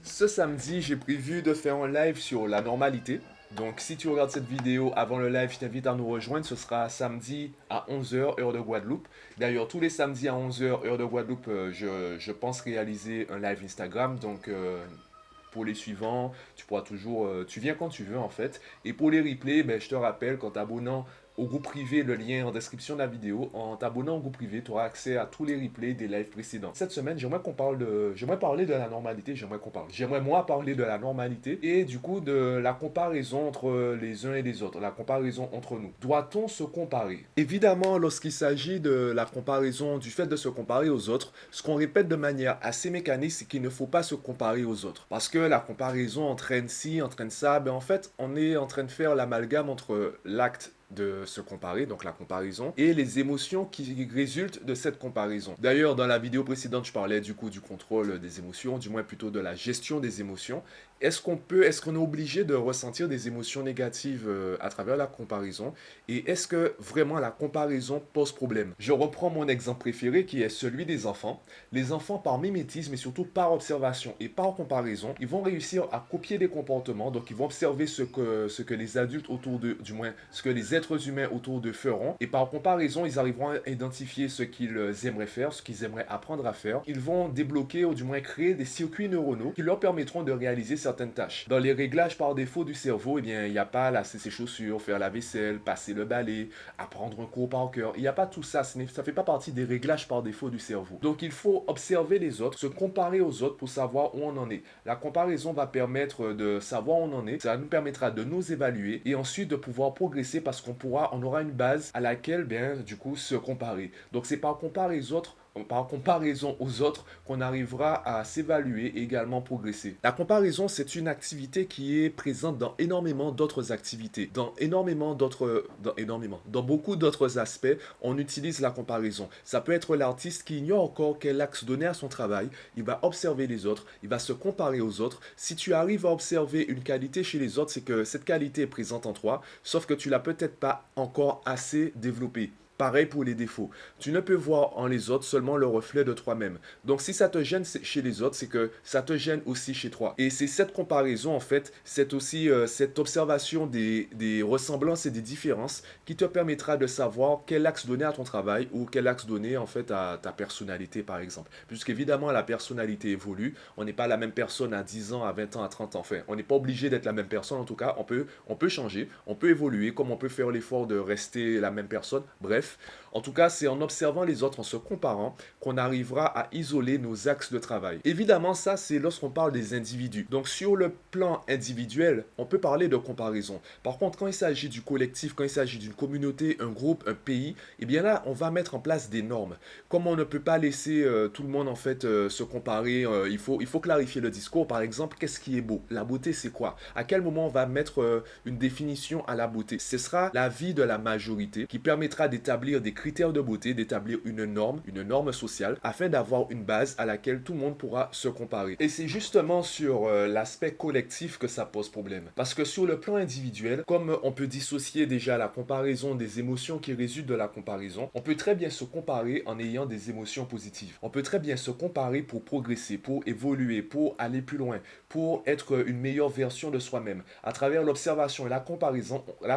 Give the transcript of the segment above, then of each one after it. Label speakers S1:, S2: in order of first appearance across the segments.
S1: Ce samedi, j'ai prévu de faire un live sur la normalité. Donc, si tu regardes cette vidéo avant le live, je t'invite à nous rejoindre. Ce sera samedi à 11 h, heure de Guadeloupe. D'ailleurs, tous les samedis à 11 h, heure de Guadeloupe, je pense réaliser un live Instagram. Donc, pour les suivants, tu pourras toujours, tu viens quand tu veux en fait. Et pour les replays, ben, je te rappelle qu'en t'abonnant au groupe privé, le lien en description de la vidéo, en t'abonnant au groupe privé, tu auras accès à tous les replays des lives précédents. Cette semaine, j'aimerais parler de la normalité, j'aimerais moi parler de la normalité et du coup de la comparaison entre les uns et les autres, la comparaison entre nous. Doit-on se comparer? Évidemment, lorsqu'il s'agit de la comparaison, du fait de se comparer aux autres, ce qu'on répète de manière assez mécanique, c'est qu'il ne faut pas se comparer aux autres. Parce que la comparaison entraîne ci, entraîne ça, ben en fait, on est en train de faire l'amalgame entre l'acte de se comparer, donc la comparaison, et les émotions qui résultent de cette comparaison. D'ailleurs, dans la vidéo précédente, je parlais du coup du contrôle des émotions, du moins plutôt de la gestion des émotions. Est-ce qu'on est obligé de ressentir des émotions négatives à travers la comparaison? Et est-ce que vraiment la comparaison pose problème? Je reprends mon exemple préféré qui est celui des enfants. Les enfants, par mimétisme et surtout par observation et par comparaison, ils vont réussir à copier des comportements, donc ils vont observer ce que les adultes autour d'eux, du moins ce que les êtres humains autour d'eux feront, et par comparaison, ils arriveront à identifier ce qu'ils aimeraient faire, ce qu'ils aimeraient apprendre à faire. Ils vont débloquer ou du moins créer des circuits neuronaux qui leur permettront de réaliser certaines tâches. Dans les réglages par défaut du cerveau, eh bien, il n'y a pas lasser ses chaussures, faire la vaisselle, passer le balai, apprendre un cours par cœur. Il n'y a pas tout ça, ça ne fait pas partie des réglages par défaut du cerveau. Donc il faut observer les autres, se comparer aux autres pour savoir où on en est. La comparaison va permettre de savoir où on en est, ça nous permettra de nous évaluer et ensuite de pouvoir progresser parce on aura une base à laquelle, bien, du coup, se comparer. Donc c'est par comparaison aux autres qu'on arrivera à s'évaluer et également progresser. La comparaison, c'est une activité qui est présente dans énormément d'autres activités, dans beaucoup d'autres aspects, on utilise la comparaison. Ça peut être l'artiste qui ignore encore quel axe donner à son travail, il va observer les autres, il va se comparer aux autres. Si tu arrives à observer une qualité chez les autres, c'est que cette qualité est présente en toi, sauf que tu l'as peut-être pas encore assez développée. Pareil pour les défauts. Tu ne peux voir en les autres seulement le reflet de toi-même. Donc si ça te gêne chez les autres, c'est que ça te gêne aussi chez toi. Et c'est cette comparaison, en fait, c'est aussi cette observation des ressemblances et des différences qui te permettra de savoir quel axe donner à ton travail ou quel axe donner, en fait, à ta personnalité, par exemple. Puisqu'évidemment, la personnalité évolue. On n'est pas la même personne à 10 ans, à 20 ans, à 30 ans. Enfin, on n'est pas obligé d'être la même personne, en tout cas. On peut changer, on peut évoluer, comme on peut faire l'effort de rester la même personne. Bref, en tout cas, c'est en observant les autres, en se comparant, qu'on arrivera à isoler nos axes de travail. Évidemment, ça, c'est lorsqu'on parle des individus. Donc, sur le plan individuel, on peut parler de comparaison. Par contre, quand il s'agit du collectif, quand il s'agit d'une communauté, un groupe, un pays, eh bien là, on va mettre en place des normes. Comme on ne peut pas laisser tout le monde, en fait, se comparer, il faut clarifier le discours. Par exemple, qu'est-ce qui est beau? La beauté, c'est quoi? À quel moment on va mettre une définition à la beauté? Ce sera l'avis de la majorité qui permettra d'établir des critères de beauté, d'établir une norme sociale, afin d'avoir une base à laquelle tout le monde pourra se comparer. Et c'est justement sur l'aspect collectif que ça pose problème. Parce que sur le plan individuel, comme on peut dissocier déjà la comparaison des émotions qui résultent de la comparaison, on peut très bien se comparer en ayant des émotions positives. On peut très bien se comparer pour progresser, pour évoluer, pour aller plus loin, pour être une meilleure version de soi-même. À travers l'observation et la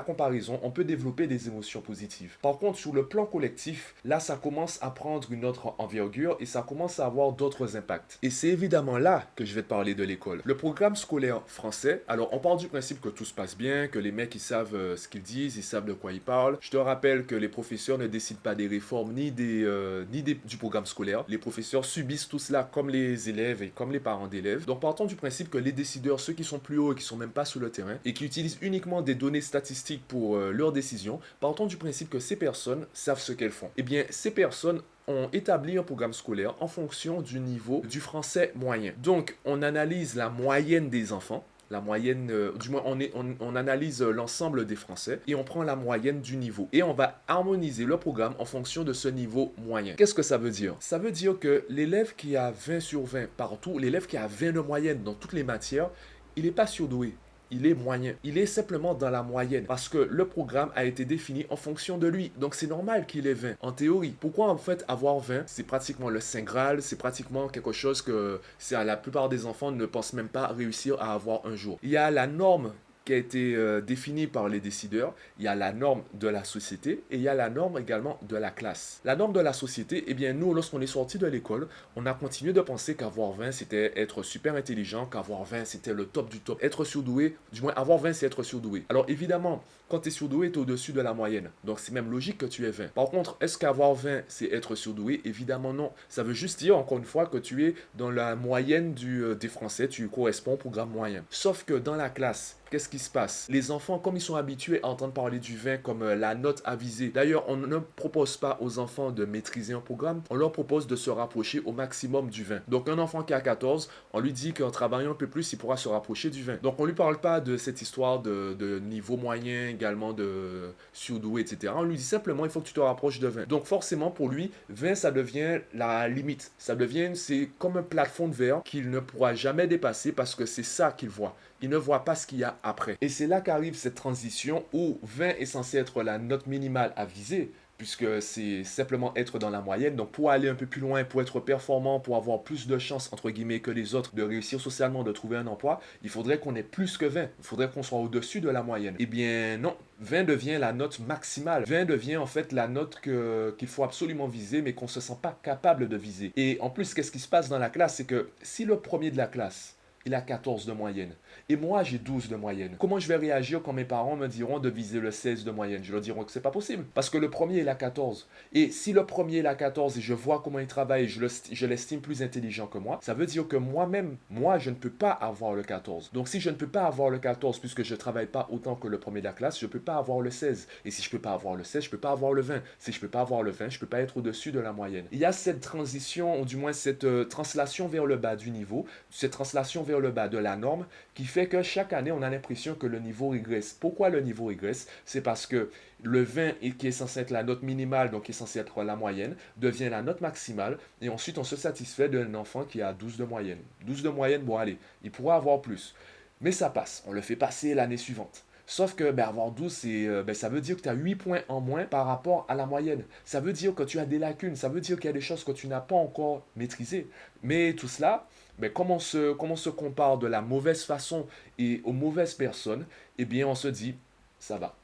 S1: comparaison, on peut développer des émotions positives. Par contre, sur le plan collectif, là, ça commence à prendre une autre envergure et ça commence à avoir d'autres impacts. Et c'est évidemment là que je vais te parler de l'école. Le programme scolaire français, alors on part du principe que tout se passe bien, que les mecs, ils savent ce qu'ils disent, ils savent de quoi ils parlent. Je te rappelle que les professeurs ne décident pas des réformes du programme scolaire. Les professeurs subissent tout cela comme les élèves et comme les parents d'élèves. Donc partons du principe que les décideurs, ceux qui sont plus hauts et qui sont même pas sur le terrain et qui utilisent uniquement des données statistiques pour leurs décisions, partons du principe que ces personnes savent ce qu'elles font. Eh bien, ces personnes ont établi un programme scolaire en fonction du niveau du français moyen. Donc, on analyse la moyenne des enfants, la moyenne, du moins on analyse l'ensemble des Français et on prend la moyenne du niveau. Et on va harmoniser le programme en fonction de ce niveau moyen. Qu'est-ce que ça veut dire? Ça veut dire que l'élève qui a 20 sur 20 partout, l'élève qui a 20 de moyenne dans toutes les matières, il n'est pas surdoué. il est moyen. Il est simplement dans la moyenne parce que le programme a été défini en fonction de lui. Donc c'est normal qu'il ait 20 en théorie. Pourquoi en fait avoir 20? C'est pratiquement le Saint Graal, c'est pratiquement quelque chose que la plupart des enfants ne pensent même pas réussir à avoir un jour. Il y a la norme qui a été définie par les décideurs, il y a la norme de la société et il y a la norme également de la classe. La norme de la société, eh bien nous, lorsqu'on est sorti de l'école, on a continué de penser qu'avoir 20, c'était être super intelligent, qu'avoir 20, c'était le top du top. Être surdoué, du moins avoir 20, c'est être surdoué. Alors évidemment, quand tu es surdoué, tu es au-dessus de la moyenne. Donc c'est même logique que tu aies 20. Par contre, est-ce qu'avoir 20, c'est être surdoué? Évidemment non. Ça veut juste dire, encore une fois, que tu es dans la moyenne des Français, tu corresponds au programme moyen. Sauf que dans la classe, qu'est-ce qui se passe? Les enfants, comme ils sont habitués à entendre parler du 20 comme la note avisée, d'ailleurs, on ne propose pas aux enfants de maîtriser un programme, on leur propose de se rapprocher au maximum du 20. Donc, un enfant qui a 14, on lui dit qu'en travaillant un peu plus, il pourra se rapprocher du 20. Donc, on ne lui parle pas de cette histoire de niveau moyen, également de surdoué, etc. On lui dit simplement, il faut que tu te rapproches de 20. Donc, forcément, pour lui, 20, ça devient la limite. Ça devient, c'est comme un plafond de verre qu'il ne pourra jamais dépasser parce que c'est ça qu'il voit. Il ne voit pas ce qu'il y a après. Et c'est là qu'arrive cette transition où 20 est censé être la note minimale à viser, puisque c'est simplement être dans la moyenne. Donc pour aller un peu plus loin, pour être performant, pour avoir plus de chances, entre guillemets, que les autres de réussir socialement, de trouver un emploi, il faudrait qu'on ait plus que 20. Il faudrait qu'on soit au-dessus de la moyenne. Eh bien non, 20 devient la note maximale. 20 devient en fait la note qu'il faut absolument viser, mais qu'on ne se sent pas capable de viser. Et en plus, qu'est-ce qui se passe dans la classe? C'est que si le premier de la classe, il a 14 de moyenne. Et moi, j'ai 12 de moyenne. Comment je vais réagir quand mes parents me diront de viser le 16 de moyenne? Je leur dirai que c'est pas possible. Parce que le premier, il a 14. Et si le premier, il a 14 et je vois comment il travaille, je l'estime plus intelligent que moi, ça veut dire que moi-même, moi, je ne peux pas avoir le 14. Donc si je ne peux pas avoir le 14 puisque je ne travaille pas autant que le premier de la classe, je ne peux pas avoir le 16. Et si je ne peux pas avoir le 16, je ne peux pas avoir le 20. Si je ne peux pas avoir le 20, je ne peux pas être au-dessus de la moyenne. Il y a cette transition, ou du moins cette translation vers le bas du niveau, cette translation vers le bas de la norme, qui fait que chaque année, on a l'impression que le niveau régresse. Pourquoi le niveau régresse? C'est parce que le 20, qui est censé être la note minimale, donc qui est censé être la moyenne, devient la note maximale, et ensuite on se satisfait d'un enfant qui a 12 de moyenne. 12 de moyenne, bon allez, il pourra avoir plus. Mais ça passe, on le fait passer l'année suivante. Sauf que avoir 12, ça veut dire que tu as 8 points en moins par rapport à la moyenne. Ça veut dire que tu as des lacunes, ça veut dire qu'il y a des choses que tu n'as pas encore maîtrisées. Mais tout cela, comme on se compare de la mauvaise façon et aux mauvaises personnes, eh bien on se dit, ça va.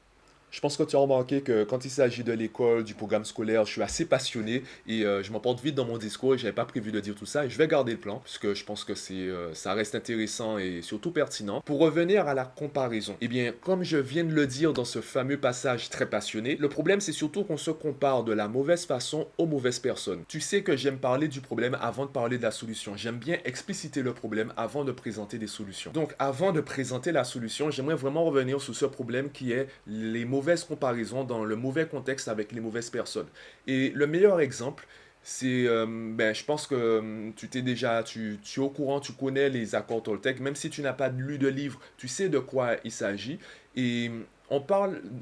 S1: Je pense que tu as remarqué que quand il s'agit de l'école, du programme scolaire, je suis assez passionné et je m'emporte vite dans mon discours et je n'avais pas prévu de dire tout ça. Et je vais garder le plan puisque je pense que ça reste intéressant et surtout pertinent. Pour revenir à la comparaison, eh bien, comme je viens de le dire dans ce fameux passage très passionné, le problème c'est surtout qu'on se compare de la mauvaise façon aux mauvaises personnes. Tu sais que j'aime parler du problème avant de parler de la solution. J'aime bien expliciter le problème avant de présenter des solutions. Donc, avant de présenter la solution, j'aimerais vraiment revenir sur ce problème qui est les mauvaises comparaisons dans le mauvais contexte avec les mauvaises personnes. Et le meilleur exemple, c'est, je pense que tu es au courant, tu connais les accords Toltec, même si tu n'as pas lu de livre, tu sais de quoi il s'agit. Et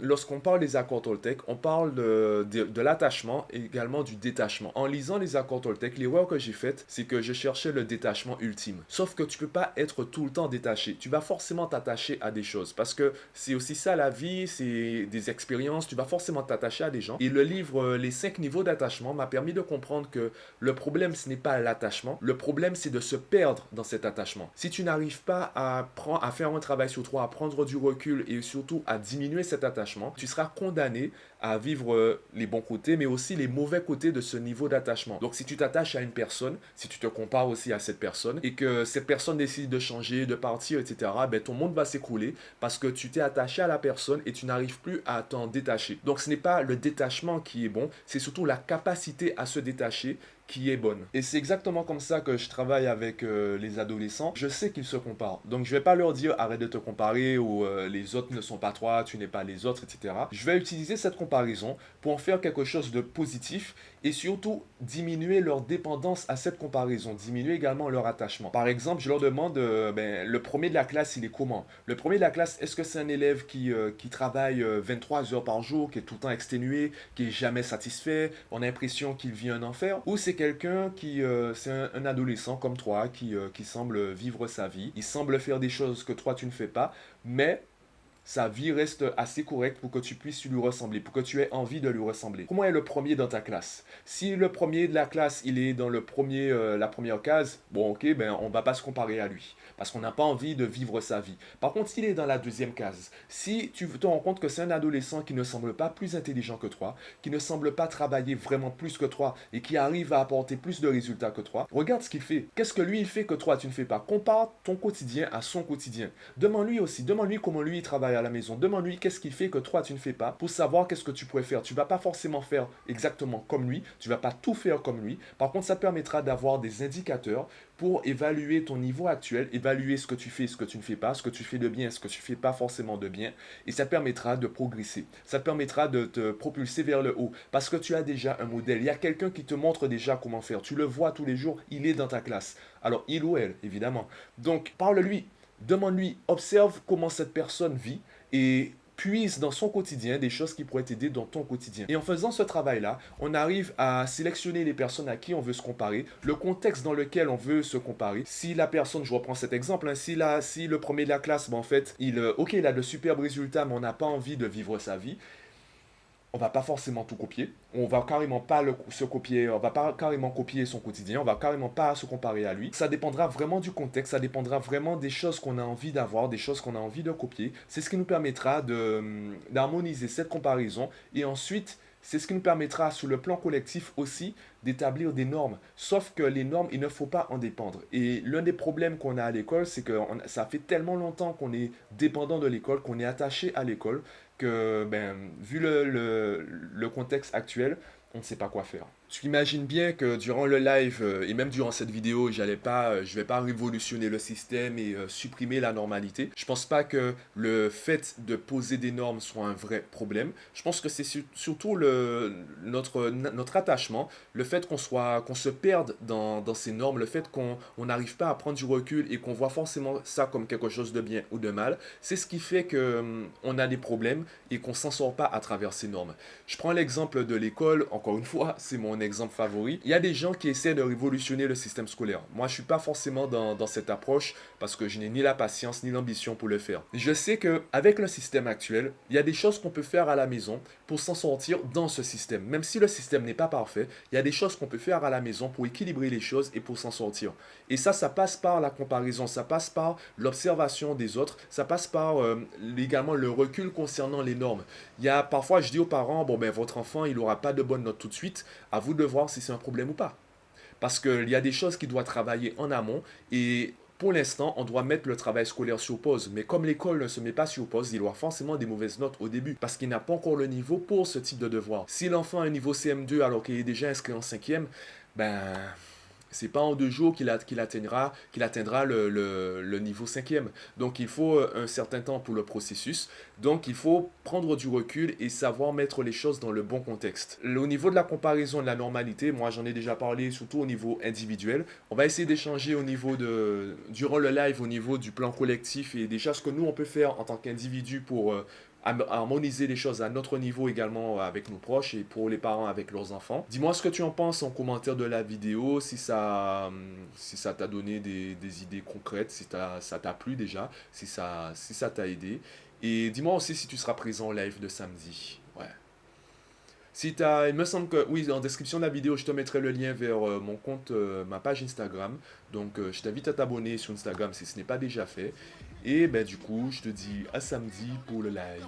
S1: lorsqu'on parle des accords Toltec, on parle de l'attachement et également du détachement. En lisant les accords Toltec, l'erreur que j'ai faite, c'est que je cherchais le détachement ultime. Sauf que tu peux pas être tout le temps détaché. Tu vas forcément t'attacher à des choses parce que c'est aussi ça la vie, c'est des expériences. Tu vas forcément t'attacher à des gens. Et le livre Les 5 niveaux d'attachement m'a permis de comprendre que le problème, ce n'est pas l'attachement. Le problème, c'est de se perdre dans cet attachement. Si tu n'arrives pas à faire un travail sur toi, à prendre du recul et surtout à diminuer cet attachement, tu seras condamné à vivre les bons côtés, mais aussi les mauvais côtés de ce niveau d'attachement. Donc si tu t'attaches à une personne, si tu te compares aussi à cette personne, et que cette personne décide de changer, de partir, etc., ton monde va s'écrouler parce que tu t'es attaché à la personne et tu n'arrives plus à t'en détacher. Donc ce n'est pas le détachement qui est bon, c'est surtout la capacité à se détacher qui est bonne. Et c'est exactement comme ça que je travaille avec les adolescents. Je sais qu'ils se comparent. Donc je vais pas leur dire arrête de te comparer ou les autres ne sont pas toi, tu n'es pas les autres, etc. Je vais utiliser cette comparaison pour en faire quelque chose de positif et surtout diminuer leur dépendance à cette comparaison, diminuer également leur attachement. Par exemple, je leur demande, le premier de la classe, il est comment? Le premier de la classe, est-ce que c'est un élève qui travaille 23 heures par jour, qui est tout le temps exténué, qui est jamais satisfait, on a l'impression qu'il vit un enfer? Ou c'est quelqu'un qui, c'est un adolescent comme toi qui semble vivre sa vie. Il semble faire des choses que toi tu ne fais pas, mais sa vie reste assez correcte pour que tu puisses lui ressembler, pour que tu aies envie de lui ressembler. Comment est le premier dans ta classe? Si le premier de la classe, il est dans la première case, bon ok, ben on va pas se comparer à lui, parce qu'on n'a pas envie de vivre sa vie. Par contre, s'il est dans la deuxième case, si tu te rends compte que c'est un adolescent qui ne semble pas plus intelligent que toi, qui ne semble pas travailler vraiment plus que toi, et qui arrive à apporter plus de résultats que toi, regarde ce qu'il fait. Qu'est-ce que lui il fait que toi tu ne fais pas? Compare ton quotidien à son quotidien. Demande-lui aussi, demande-lui comment lui il travaille à la maison. Demande-lui qu'est-ce qu'il fait que toi tu ne fais pas pour savoir qu'est-ce que tu pourrais faire. Tu vas pas forcément faire exactement comme lui, tu vas pas tout faire comme lui. Par contre, ça te permettra d'avoir des indicateurs pour évaluer ton niveau actuel, évaluer ce que tu fais, ce que tu ne fais pas, ce que tu fais de bien, ce que tu fais pas forcément de bien, et ça te permettra de progresser. Ça te permettra de te propulser vers le haut parce que tu as déjà un modèle. Il y a quelqu'un qui te montre déjà comment faire. Tu le vois tous les jours, il est dans ta classe. Alors, il ou elle, évidemment. Donc, parle-lui, demande-lui, observe comment cette personne vit et puise dans son quotidien des choses qui pourraient t'aider dans ton quotidien. Et en faisant ce travail-là, on arrive à sélectionner les personnes à qui on veut se comparer, le contexte dans lequel on veut se comparer. Si la personne, je reprends cet exemple, hein, si le premier de la classe, ben en fait, il a de superbes résultats, mais on n'a pas envie de vivre sa vie, on va pas forcément tout copier. On va carrément pas se copier, on va pas carrément copier son quotidien, on va carrément pas se comparer à lui. Ça dépendra vraiment du contexte, ça dépendra vraiment des choses qu'on a envie d'avoir, des choses qu'on a envie de copier. C'est ce qui nous permettra d'harmoniser cette comparaison et ensuite c'est ce qui nous permettra, sur le plan collectif aussi, d'établir des normes. Sauf que les normes, il ne faut pas en dépendre. Et l'un des problèmes qu'on a à l'école, c'est que ça fait tellement longtemps qu'on est dépendant de l'école, qu'on est attaché à l'école, que, ben, vu le contexte actuel, on ne sait pas quoi faire. Tu imagines bien que durant le live et même durant cette vidéo, je vais pas révolutionner le système et supprimer la normalité. Je pense pas que le fait de poser des normes soit un vrai problème. Je pense que c'est surtout notre attachement, le fait qu'on se perde dans ces normes, le fait qu'on n'arrive pas à prendre du recul et qu'on voit forcément ça comme quelque chose de bien ou de mal. C'est ce qui fait que on a des problèmes et qu'on s'en sort pas à travers ces normes. Je prends l'exemple de l'école, encore une fois, c'est mon exemple favori. Il y a des gens qui essaient de révolutionner le système scolaire. Moi, je suis pas forcément dans cette approche parce que je n'ai ni la patience ni l'ambition pour le faire. Je sais que avec le système actuel, il y a des choses qu'on peut faire à la maison pour s'en sortir dans ce système. Même si le système n'est pas parfait, il y a des choses qu'on peut faire à la maison pour équilibrer les choses et pour s'en sortir. Et ça passe par la comparaison, ça passe par l'observation des autres, ça passe par également le recul concernant les normes. Il y a parfois, je dis aux parents, bon ben votre enfant, il n'aura pas de bonnes notes tout de suite, à vous de voir si c'est un problème ou pas. Parce qu'il y a des choses qu'il doit travailler en amont et pour l'instant, on doit mettre le travail scolaire sur pause. Mais comme l'école ne se met pas sur pause, il aura forcément des mauvaises notes au début parce qu'il n'a pas encore le niveau pour ce type de devoir. Si l'enfant a un niveau CM2 alors qu'il est déjà inscrit en 5e, ben c'est pas en 2 jours qu'il atteindra le niveau 5e. Donc il faut un certain temps pour le processus. Donc il faut prendre du recul et savoir mettre les choses dans le bon contexte. Au niveau de la comparaison de la normalité, moi j'en ai déjà parlé surtout au niveau individuel. On va essayer d'échanger durant le live au niveau du plan collectif et déjà ce que nous on peut faire en tant qu'individu pour harmoniser les choses à notre niveau également avec nos proches et pour les parents avec leurs enfants. Dis-moi ce que tu en penses en commentaire de la vidéo, si ça t'a donné des idées concrètes, si ça t'a plu déjà, si ça t'a aidé. Et dis-moi aussi si tu seras présent au live de samedi. Ouais. Il me semble que, oui, en description de la vidéo, je te mettrai le lien vers mon compte, ma page Instagram. Donc, je t'invite à t'abonner sur Instagram si ce n'est pas déjà fait. Et ben du coup, je te dis à samedi pour le live.